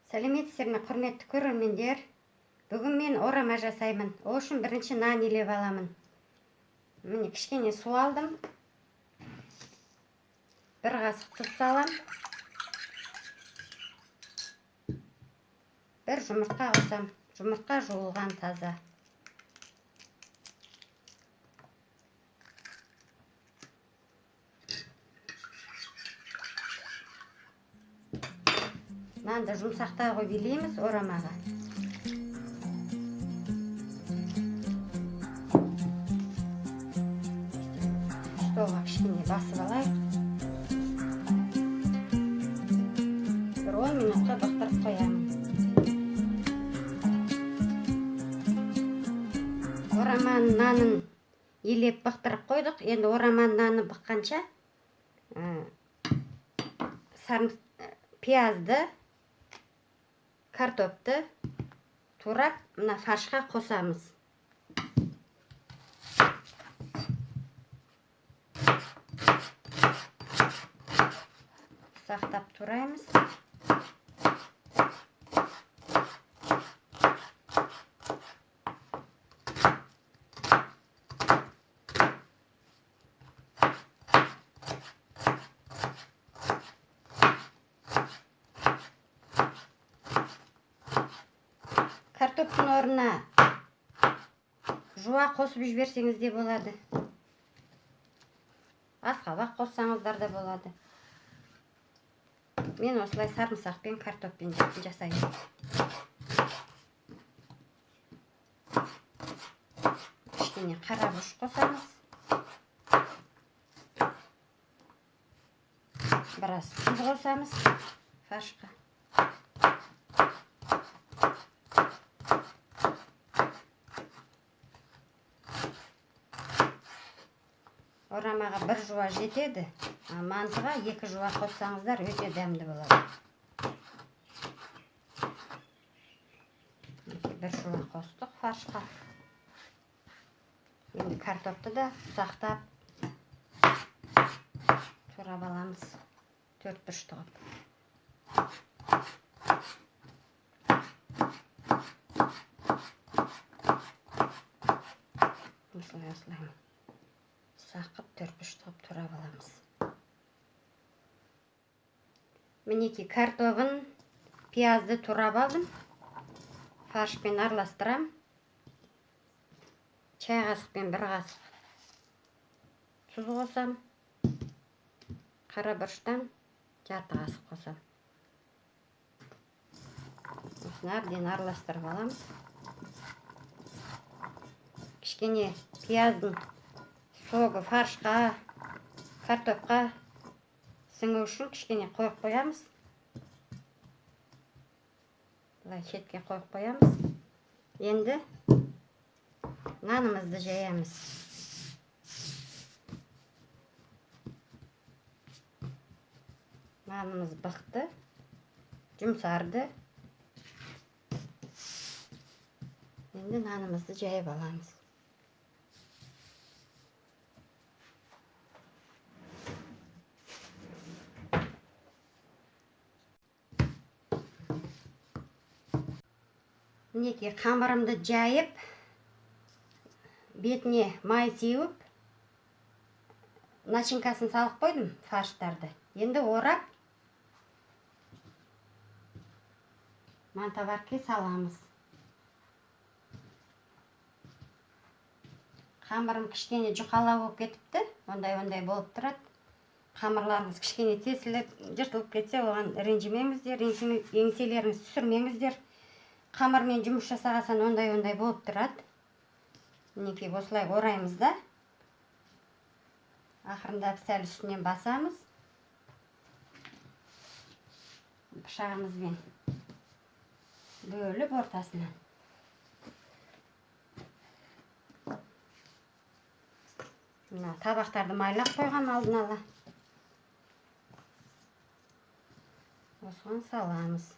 Сәлеметсіздер ме, құрметті көрермендер? Бүгін мен орама жасаймын. Ол үшін бірінші нан илеп аламын. Міне кішкене су алдым. Бір қасық тұз салам. Бір жұмыртқа қосам. Жұмыртқа жуылған таза. Нанды жұмсақтау қойып илейміз орамаға. Столға кішкене басып алайық. Бір 10 минутқа бұқтырып қоямын. Ораманың нанын илеп бұқтырып қойдық. Енді ораманың наны бұққанша пиязды, картопты турап мына фаршқа қосамыз. Сақтап тураймыз. Картоптың орнына жуа қосып жіберсеңіз де болады. Асқабақ қоссаңыздар да болады. Мен осылай сарымсақпен, картоппен жасаймын. Кішкене қарабұш қосамыз. Біраз тұз қосамыз фаршқа. Орамаға бір жуа жетеді, мантыға 2 жуа қоссаңыздар өте дәмді болады. Бір жуа қостық фаршқа. Енді картопты да ұсақтап турап аламыз. 4 бұрыш тұғып. Осылай. Сақып 4 бұрыш тұғып турап аламыз. Мінеки картоптың, пиязды турап алдым. Фаршпен араластырам. Чай қасықпен 1 қасық тұз қосам. Қара бұрыштан жарты қасық қосам. Осыны әбден араластырып аламыз. Кішкене пияздың соғы фаршқа, картопқа сіңу үшін кішкене қойып қоямыз. Бұлай шетке қойып қоямыз. Енді нанымызды жаямыз. Нанымыз бұқты, жұмсарды. Енді нанымызды жайып аламыз. Мінеки қамырымды жайып, бетіне май сеуіп, начинкасын салып қойдым фарштарды. Енді орап, мантоварке саламыз. Қамырым кішкене жұқалау болып кетіпті, ондай болып тұрады. Қамырларыңыз кішкене тесіліп, жыртылып кетсе, оған ренжімеңіздер, еңселеріңіз түсірмеңіздер. Қамырмен жұмыс жасағасан ондай болып тұрады. Мінеки осылай ораймыз да. Ақырындап сәл үстінен басамыз. Пышағымызбен бөліп ортасынан. Мына табақтарды майлап қойған алдын ала. Осыған саламыз.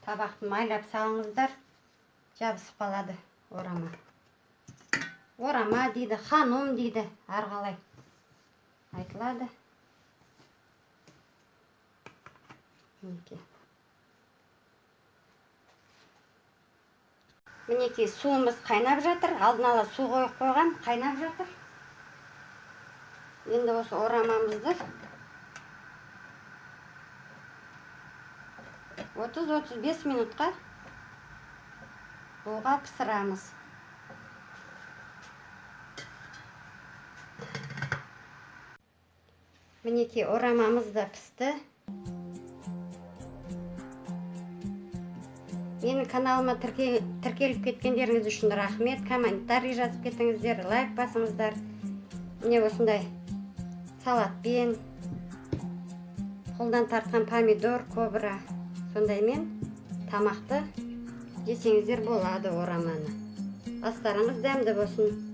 Табақты майлап салыңыздар, жабысып қалады орама. Орама дейді, ханым дейді, арғалай айтылады. Мінекей. Мінекей суымыз қайнап жатыр. Алдын ала су қойып қойған, қайнап жатыр. Енді осы орамамызды 30-35 минутқа буға пісірамыз. Мінекей орамамыз да пісті. Менің каналыма тіркеліп кеткендеріңіз үшін рахмет. Комментарий жазып кетіңіздер, лайк басыңыздар. Міне осындай салатпен, қолдан тартқан помидор, кобра, сондаймен тамақты жесеңіздер болады ораманы. Астарыңыз дәмді болсын.